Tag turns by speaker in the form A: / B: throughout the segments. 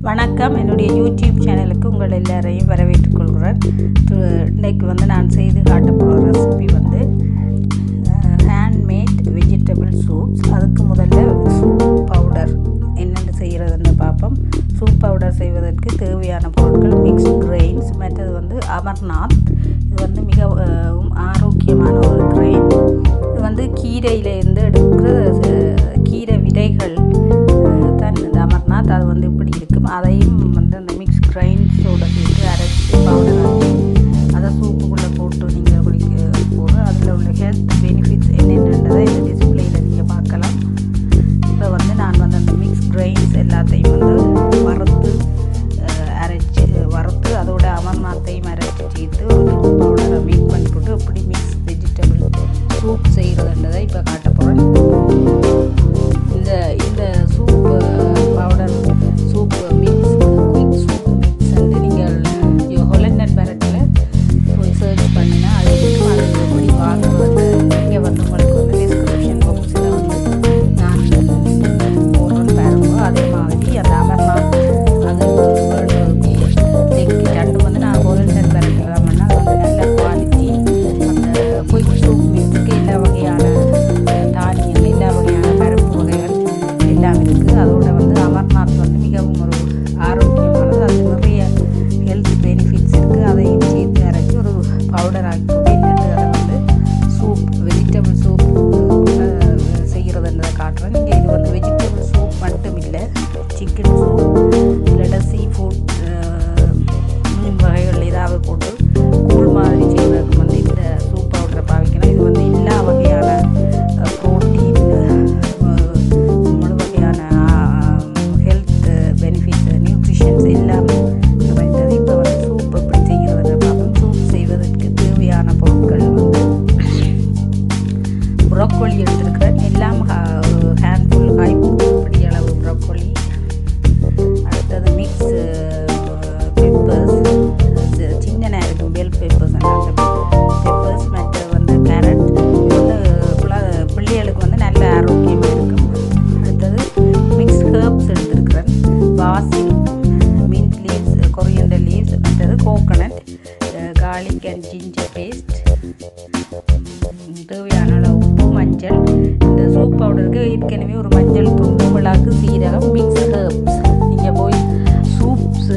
A: வணக்கம், என்னுடைய யூடியூப் சேனலுக்கு உங்கள் எல்லாரையும் வரவேற்றுக் கொள்கிறேன். இன்றைக்கு நான் செய்து காட்டப்போகிற ரெசிபி ஹேண்ட்மேட் வெஜிடபிள் சூப்ஸ். அதுக்கு முதல்ல சூப் பவுடர் என்னென்னு செய்கிறதுன்னு பார்ப்போம். சூப் பவுடர் செய்வதற்கு தேவையான பொருட்கள் மிக்ஸ்ட் கிரெயின்ஸ், மற்றது அமர்நாத். இது மிகவும் ஆரோக்கியமான ஒரு கிரெயின். இது கீரையிலேருந்து எடுக்கிற கீரை விதைகள் தான் இந்த அமர்நாத். அது இப்படி இருக்கும். அதையும் அந்த மிக்ஸ் கிரைன்ஸோடு சேர்த்து அரைச்சி பவுடர் ஆக்கி அதை சூப்புக்குள்ளே போட்டு நீங்கள் குடிக்க போது அதில் உள்ள ஹெல்த் பெனிஃபிட்ஸ் என்னென்னதை இந்த டிஸ்பிளேயில் நீங்கள் பார்க்கலாம். இப்போ நான் அந்த மிக்ஸ் கிரைன்ஸ் எல்லாத்தையும் வறுத்து அதோட அமர்நாத்தையும் அரைச்சி சேர்த்து ஒரு சூப் பவுடரை மேக் பண்ணி போட்டு எப்படி மிக்ஸ் வெஜிடபிள் சூப் செய்கிறதுன்றதை இப்போ காட்ட போகிறேன். இந்த soup powder soup mix quick soup mix நீங்கள் ஹொலண்டன் பேரட்டில் போய் சர்ச் பண்ணினா அது இருக்கும். அது எப்படி வாங்குறது நீங்கள் உங்களுக்கு டிஸ்கிரிப்ஷன் பாக்ஸில் நான் போடுறேன்னு பாருங்க. அதே மாதிரி அந்த அமர்நாத் அது ரெண்டு நான் ஹொலண்டன் பேரட்டில் தான் பண்ணேன். அது நல்ல குவாலிட்டி. அந்த குயிக் சூப் மிக்ஸுக்கு எல்லா வகையான தானியம், எல்லா வகையான பருப்பு வகைகள் எல்லாம் இருக்குது. அதோட அமர்நாத் மிகவும் ஒரு ஆரோக்கியமானது. அது நிறைய ஹெல்த் பெனிஃபிட்ஸ் இருக்குது. அதையும் சேர்த்து அரைச்சி ஒரு பவுடர் ஆக்கி அதை சூப் வெஜிடபிள் சூப் செய்கிறதுன்றதை காட்டுறேன். இங்கே இது வெஜிடபிள் சூப் மட்டும் இல்லை, சிக்கன் சூப் இல்லாட்டா சீ ஃபுட் மீன் வகைகள் ஏதாவது போட்டு கூழ் மாதிரி செய்வதற்கு இந்த சூப் பவுடரை பாவிக்கணும். இது எல்லா வகையான ப்ரோட்டீன், முழு வகையான ஹெல்த் பெனிஃபிட்ஸ், நியூட்ரிஷன்ஸ் எல்லாமே நிறைந்தது. இப்போ சூப் எப்படி செய்கிறதுன்னு பார்ப்போம். சூப் செய்வதற்கு தேவையான பொருட்கள் ப்ரோக்கோலி எடுத்துருக்கிறேன். எல்லாம் ஹேண்ட்ஃபுல் கைப்பிடி அளவு ப்ரோக்கோலி. அடுத்தது மிக்ஸ் பெப்பர்ஸ், சின்ன இருக்கும் பெல் பெப்பர்ஸ், அந்த பெப்பர்ஸ். மற்றது கேரட். பிள்ளைகளுக்கு நல்ல ஆரோக்கியமாக இருக்கும். அடுத்தது மிக்ஸ் ஹெர்ப்ஸ் எடுத்துருக்கிறேன். Basil, mint leaves, coriander leaves. மற்றது coconut, garlic and ginger paste. தேவையான அளவு உப்பு, மஞ்சள். இந்த சூப் பவுடருக்கு ஏற்கனவே ஒரு மஞ்சள் தூள், மிளகு, சீரகம், மிக்ஸ் ஹெர்ப்ஸ். நீங்கள் போய் சூப்ஸ்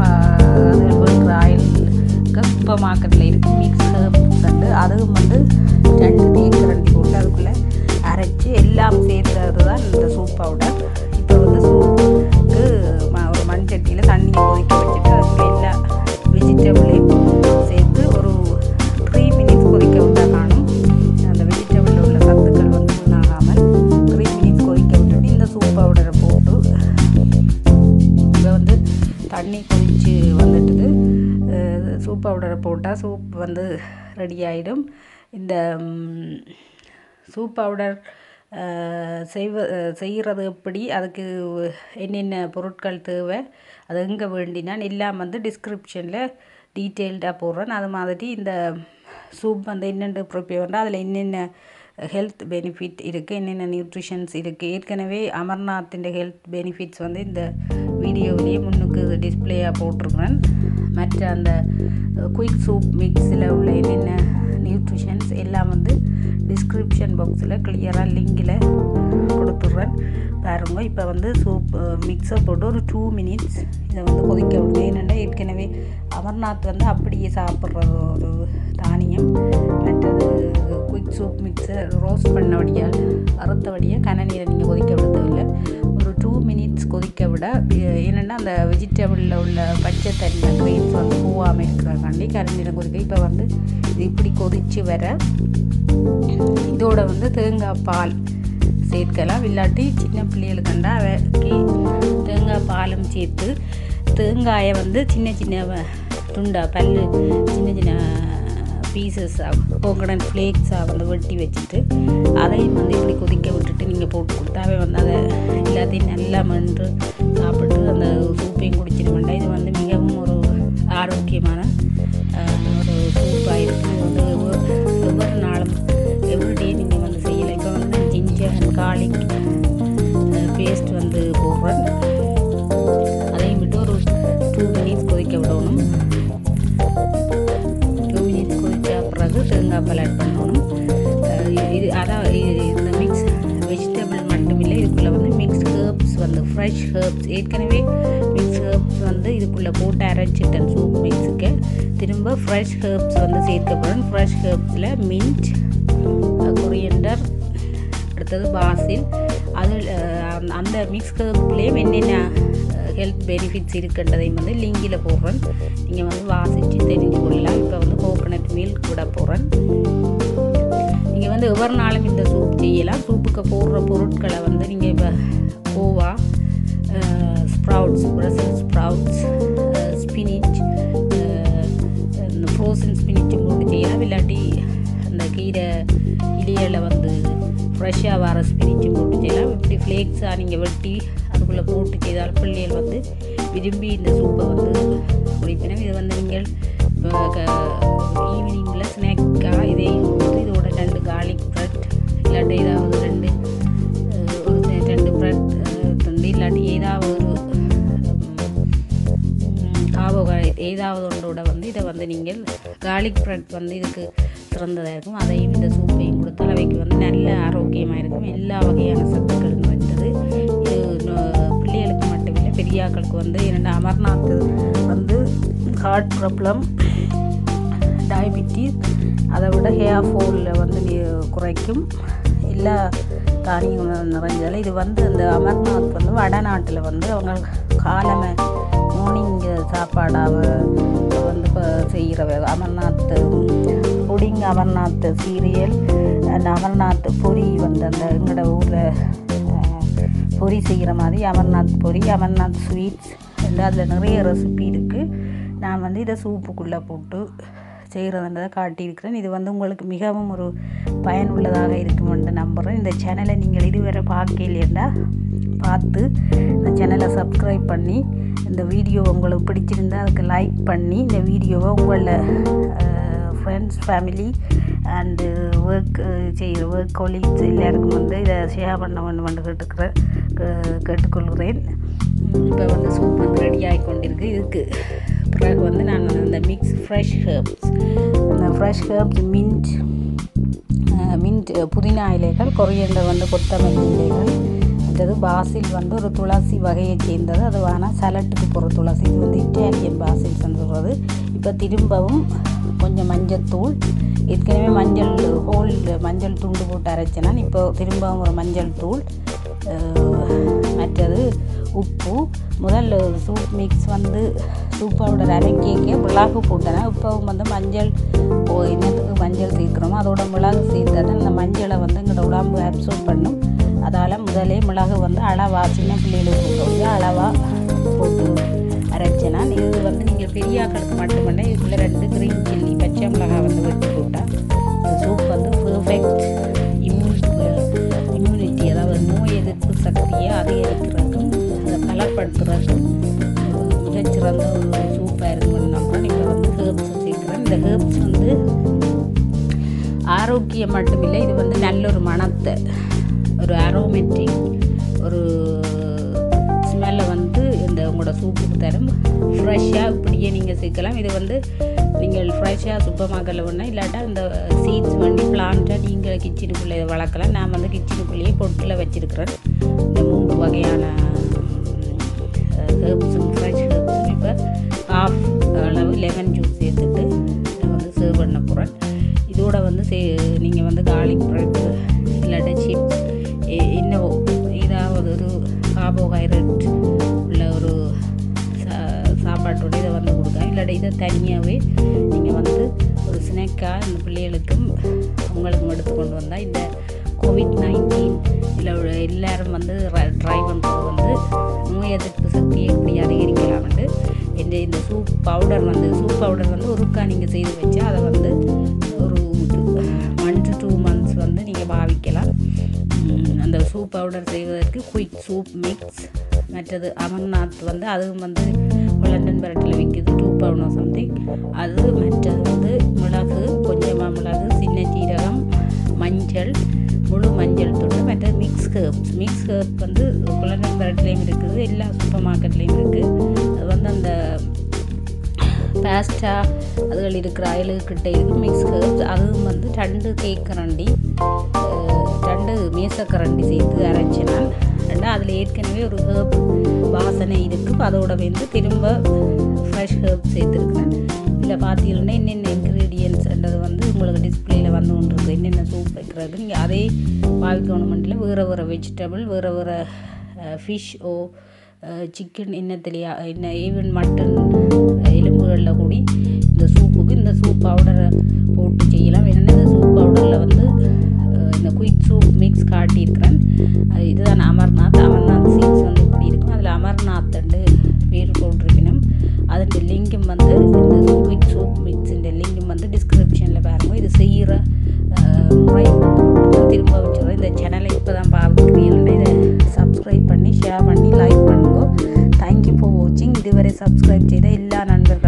A: அதில் போடுற ஆயிலுக்கு சூப்பர் மார்க்கெட்டில் இருக்குது மிக்ஸ் ஹெர்ப்ஸ். அதுவும் 2 தேக்கரண்டி போட்டு அதுக்குள்ளே அரைச்சி எல்லாம் சேர்த்தது தான் இந்த சூப் பவுடர். இப்போ சூப்புக்கு ஒரு மண் சட்டியில் தண்ணியை கொதிக்க வச்சுட்டு அதுக்குள்ள எல்லா வெஜிடபிளையும் சேர்த்து ஒரு 3 மினிட்ஸ் கொதிக்க விட்டால் காணும். அந்த வெஜிடபிளில் உள்ள சத்துக்கள் வீணாகாமல் 3 மினிட்ஸ் கொதிக்க விட்டுட்டு இந்த சூப் பவுடரை போட்டு இப்போ தண்ணி கொதித்து வந்துட்டுது. சூப் பவுடரை போட்டால் சூப் ரெடி ஆகிடும். இந்த சூப் பவுடர் செய்கிறது எப்படி, அதுக்கு என்னென்ன பொருட்கள் தேவை, அது எங்கே வேண்டினான் எல்லாம் டிஸ்கிரிப்ஷனில் டீட்டெயில்டாக போடுறேன். அது மாதிரி இந்த சூப் என்னென்ன ப்ரிப்பேர் பண்ணுறேன், அதில் என்னென்ன ஹெல்த் பெனிஃபிட் இருக்குது, என்னென்ன நியூட்ரிஷன்ஸ் இருக்குது. ஏற்கனவே அமர்நாத்தின் ஹெல்த் பெனிஃபிட்ஸ் இந்த வீடியோவிலேயே முன்னுக்கு டிஸ்பிளேயாக போட்டிருக்கிறேன். மற்ற அந்த குயிக் சூப் மிக்ஸில் உள்ள என்னென்ன நியூட்ரிஷன்ஸ் எல்லாம் டிஸ்கிரிப்ஷன் பாக்ஸில் கிளியராக லிங்கில் கொடுத்துட்றேன் பாருங்க. இப்போ சூப் மிக்ஸை போட்டு ஒரு 2 மினிட்ஸ் இதை கொதிக்க விடுங்க. ஏன்னா ஏற்கனவே அமர்நாத் அப்படியே சாப்பிட்றது ஒரு தானியம். மற்றது குயிக் சூப் மிக்ஸை ரோஸ்ட் பண்ணபடியால் அறுத்தபடியாக கனநீரை நீங்கள் கொதிக்க விடுறதில்லை. ஒரு 2 மினிட்ஸ் கொதிக்க விட, என்னென்னா அந்த வெஜிடபிளில் உள்ள பச்சை தண்ணி கிரெயின்ஸ் போகாமல் இருக்கிறக்காண்டி கனநீரை கொதிக்க. இப்போ இது இப்படி கொதித்து வர இதோட தேங்காய் பால் சேர்க்கலாம். இல்லாட்டி சின்ன பிள்ளைகளுக்கு அவைக்கு தேங்காய் பாலும் சேர்த்து தேங்காயை சின்ன சின்ன துண்டாக சின்ன சின்ன பீசஸாக கோகனட் ஃப்ளேக்ஸாக வெட்டி வச்சுட்டு அதையும் இப்படி கொதிக்க விட்டுட்டு நீங்கள் போட்டு கொடுத்தாவே அதை எல்லாத்தையும் நல்லா மென்று சாப்பிட்டு அந்த சூப்பையும் குடிச்சிட வேண்டாம். இது மிகவும் ஒரு ஆரோக்கியமான ஒரு சூப்பாக இருக்குது. ஒவ்வொரு நாளும் எவ்ரிடே நீங்கள் செய்யலாம். இப்போ ஜிஞ்சர் அண்ட் கார்லிக் பேஸ்ட் போடுறேன். அதையும் விட்டு தேங்காய் பால் ஆட் பண்ணணும். இது அதான் இந்த மிக்ஸ் வெஜிடபிள் மட்டும் இல்லை, இதுக்குள்ளே வந்து மிக்ஸ் ஹெர்ப்ஸ் வந்து ஃப்ரெஷ் ஹெர்ப்ஸ் ஏற்கனவே மிக்ஸ் ஹெர்ப்ஸ் வந்து இதுக்குள்ளே போட்டு அரைச்சிட்டேன் சூப் மிக்ஸுக்கு. திரும்ப ஃப்ரெஷ் ஹெர்ப்ஸ் வந்து சேர்க்கப்படும். ஃப்ரெஷ் ஹெர்ப்ஸில் மின்ட், கொரியண்டர், அடுத்தது பாசில். அதில் அந்த மிக்ஸ் ஹெர்ப்லேயும் என்னென்ன ஹெல்த் பெனிஃபிட்ஸ் இருக்குன்றதையும் வந்து லிங்கில் போடுறேன், நீங்கள் வந்து வாசித்து தெரிஞ்சு கொள்ளலாம். இப்போ வந்து கோகோனட் மில்க் கூட போடுறேன். நீங்கள் வந்து ஒவ்வொரு நாளும் இந்த சூப் செய்யலாம். சூப்புக்கு போடுற பொருட்களை வந்து நீங்கள் இப்போ Goa, sprouts, பிரசல் sprouts, spinach, frozen ஸ்பினிச்சும் போட்டு செய்யலாம். இல்லாட்டி அந்த கீரை இலையில் வந்து ஃப்ரெஷ்ஷாக வர ஸ்பினிச்சும் போட்டு செய்யலாம். இப்படி ஃப்ளேக்ஸாக நீங்கள் வெட்டி அதுக்குள்ளே போட்டு செய்தால் பிள்ளைகள் வந்து விரும்பி இந்த சூப்பை வந்து குடிப்பினும். இது வந்து நீங்கள் ஈவினிங்கில் ஸ்நாக்காக இதையும் கொடுத்து இதோட 2 கார்லிக் ப்ரெட் இல்லாட்டி ஏதாவது 2 ப்ரெட் துண்டு இல்லாட்டி ஏதாவது ஒரு கார்போஹைட்ரேட் ஏதாவது ஒன்றோட வந்து இதை வந்து நீங்கள் கார்லிக் ப்ரெட் வந்து இதுக்கு சிறந்ததாக இருக்கும். அதையும் இந்த சூப்பையும் கொடுத்தால் அவைக்கு வந்து நல்ல ஆரோக்கியமாக இருக்கும். எல்லா வகையான சத்துக்கள் நிறைந்தது. இது பிள்ளைகளுக்கு மட்டுமில்லை, பெரியாக்களுக்கு வந்து என்னென்ன அமர்நாத் வந்து ஹார்ட் ப்ராப்ளம், டயபிட்டிஸ், அதை விட ஹேர் ஃபாலில் வந்து குறைக்கும். எல்லா தானியங்களும் நிறைஞ்சதில் இது வந்து அந்த அமர்நாத் வந்து வடநாட்டில் வந்து அவங்க காலமை மார்னிங் சாப்பாடாக வந்து இப்போ செய்கிற Amarnath pudding, Amarnath serial and Amarnath பொரி வந்து அந்த எங்களோட ஊரில் பொரி செய்கிற மாதிரி அமர்நாத் பொரி, அமர்நாத் ஸ்வீட்ஸ் வந்து அதில் நிறைய ரெசிபி இருக்குது. நான் வந்து இதை சூப்புக்குள்ளே போட்டு செய்கிறதுன்றதை காட்டியிருக்கிறேன். இது வந்து உங்களுக்கு மிகவும் ஒரு பயனுள்ளதாக இருக்குமென்று நம்புகிறேன். இந்த சேனலை நீங்கள் இதுவரை பார்க்கலையா பார்த்து இந்த சேனலை சப்ஸ்கிரைப் பண்ணி, இந்த வீடியோ உங்களுக்கு பிடிச்சிருந்தால் அதுக்கு லைக் பண்ணி இந்த வீடியோவை உங்களில் friends, family and work colleagues எல்லாருக்கும் வந்து இதை ஷேர் பண்ண வேண்டும் என்று கேட்டுக்கொள்கிறேன். இப்போ வந்து சூப் வந்து ரெடி ஆகி கொண்டிருக்கு. இதுக்கு பிறகு வந்து நான் இந்த மிக்ஸ் ஃப்ரெஷ் ஹெர்ப்ஸ், இந்த ஃப்ரெஷ் ஹெர்ப்ஸ் மின்ட் புதினா இலைகள், கொரியண்டர் வந்து கொத்தமல்லி இலைகள், மற்றது பாசில் வந்து ஒரு துளசி வகையை சேர்ந்தது. அது வேணால் சலட்டுக்கு போகிற துளசி, இது வந்து இட்டாலியன் பாசில் சொல்கிறது. இப்போ திரும்பவும் கொஞ்சம் மஞ்சள்-தூள், ஏற்கனவே மஞ்சள் துண்டு போட்டு அரைச்சேனா, இப்போ திரும்பவும் ஒரு மஞ்சள் தூள், மற்றது உப்பு. முதல்ல சூப் மிக்ஸ் வந்து சூப் பவுடர் அரைக்க மிளகு போட்டேன்னா, இப்போவும் வந்து மஞ்சள் என்னத்துக்கு மஞ்சள் சேர்க்குறோமோ அதோட மிளகு சேர்த்தா தான் இந்த மஞ்சளை வந்து எங்களோட உடம்பு அப்சர்வ் பண்ணும். அதால் முதலே மிளகு வந்து அளவாக சின்ன பிள்ளைகளுக்கு போட்டு அளவாக போட்டு அரைச்சேனா. இது வந்து நீங்கள் பெரியாக்களுக்கு மட்டுமல்ல, இதுக்குள்ளே 2 கிரீன் சில்லி பச்சை மிளகாய் வந்து வெட்டி போட்டால் சூப் வந்து பர்ஃபெக்ட் இம்யூனிட்டி, அதாவது நோய் எதிர்ப்பு சக்தியை அதிகரிக்கிறதுக்கும் அதை பலப்படுத்துறதுக்கும் மிகச்சிறந்த ஒரு சூப்பாக இருக்குன்னு நம்புகிறேன். இப்போ வந்து ஹெர்ப்ஸ் சேர்க்குறேன். இந்த ஹெர்ப்ஸ் வந்து ஆரோக்கியம் மட்டுமில்லை, இது வந்து நல்ல ஒரு மணத்தை, ஒரு அரோமேட்டிக் ஒரு ஸ்மெல்லை வந்து இந்த உங்களோட சூப்புக்கு தரும். ஃப்ரெஷ்ஷாக இப்படியே நீங்கள் சேர்க்கலாம். இது வந்து நீங்கள் ஃப்ரெஷ்ஷாக சூப்பர் மார்க்கெட்டில் வேணால் இல்லாட்டா இந்த சீட்ஸ் வண்டி பிளான்ட்டாக நீங்கள் கிச்சனுக்குள்ளே இதை வளர்க்கலாம். நான் வந்து கிச்சனுக்குள்ளேயே பொட்டில் வச்சுருக்கிறேன். இந்த 3 வகையான ஹெர்ப்ஸும் ஃப்ரெஷ் ஹெர்ப்ஸும் இப்போ ஹாஃப் அளவு லெமன் ஜூஸ் சேர்த்துட்டு இதை வந்து சர்வ் பண்ண போகிறேன். இதோட வந்து நீங்கள் வந்து கார்லிக் ப்ரெட் இல்லாட்டா சிப்ஸ் இன்னும் ஏதாவது ஒரு கார்போஹைட்ரேட் உள்ள ஒரு சாப்பாட்டோட இதை வந்து கொடுக்கலாம். இல்லாட்டி இதை தனியாகவே நீங்கள் வந்து ஒரு ஸ்நாக்காக இந்த பிள்ளைகளுக்கும் உங்களுக்கும் எடுத்து கொண்டு வந்தால் இந்த COVID-19 இதில் எல்லோரும் வந்து ட்ரை பண்ணுறது வந்து நோய் எதிர்ப்பு சக்தியை எப்படி அதிகரிக்கலாம்ட்டு இந்த சூப் பவுடர் வந்து ஒருக்கா நீங்கள் செய்து வச்சா அதை வந்து ஒரு 1 to 2 months வந்து நீங்கள் பாவிக்கலாம். அந்த சூப் பவுடர் செய்வதற்கு குயிக் சூப் மிக்ஸ், மற்றது அமர்நாத் வந்து அதுவும் வந்து லண்டன் பரட்டில் விற்கிது, 2 pound சம்திங் அது. மற்றது வந்து மிளகு, கொஞ்சமாக மிளகு, சின்ன சீரகம், மஞ்சள், முழு மஞ்சள் தூள், மற்றது மிக்ஸ் ஹெர்ப் வந்து லண்டன் பரட்டிலையும் இருக்குது, எல்லா சூப்பர் மார்க்கெட்லேயும் இருக்குது. அது வந்து அந்த பேஸ்டா அதுகள் இருக்கிற அயலுக்கிட்ட இருக்குது மிக்ஸ் ஹெர்ப்ஸ் அதுவும் வந்து 2 தேக்கரண்டி 2 மேசக்கரண்டி சேர்த்து அரைச்சினால் ரெண்டா அதில் ஏற்கனவே ஒரு ஹெர்ப் வாசனை இருக்குது அதோட வந்து திரும்ப ஃப்ரெஷ் ஹெர்ப் சேர்த்துருக்குறேன் இதில் பார்த்தீங்கன்னா என்னென்ன இன்க்ரீடியன்ட்ஸ்ன்றது வந்து உங்களுக்கு டிஸ்பிளேயில் வந்து கொண்டு இருக்குது என்னென்ன சூப் வைக்கிறது நீங்கள் அதே பாவிக்கணுமெண்ட்டில் வேறு வெஜிடபிள் வேறு ஃபிஷ் சிக்கன் என்னத்துலையா என்ன ஈவன் மட்டன் எலும்புகளில் கூடி இந்த சூப்புக்கு இந்த சூப் பவுடரை போட்டு செய்யலாம் என்னென்ன இந்த சூப் பவுடரில் வந்து இந்த குயிக் சூப் மிக்ஸ் காட்டியிருக்கிறேன் இதுதான் அமர்நாத் சீட்ஸ் வந்து இப்படி இருக்கும் அதில் அமர்நாத் பேர் போட்டிருக்கணும் அதோட லிங்கும் வந்து இந்த குயிக் சூப் மிக்ஸிൻ്റെ லிங்கும் வந்து டிஸ்கிரிப்ஷனில் பாருங்கள் இது செய்கிற முறை திரும்ப வச்சுருவோம் இந்த சேனலை இப்போ தான் பார்க்குறீங்கன்னா இதை சப்ஸ்கிரைப் பண்ணி ஷேர் பண்ணி லைக் பண்ணுங்க தேங்க்யூ ஃபார் வாட்சிங் இதுவரை சப்ஸ்கிரைப் செய்த எல்லா நண்பர்களும்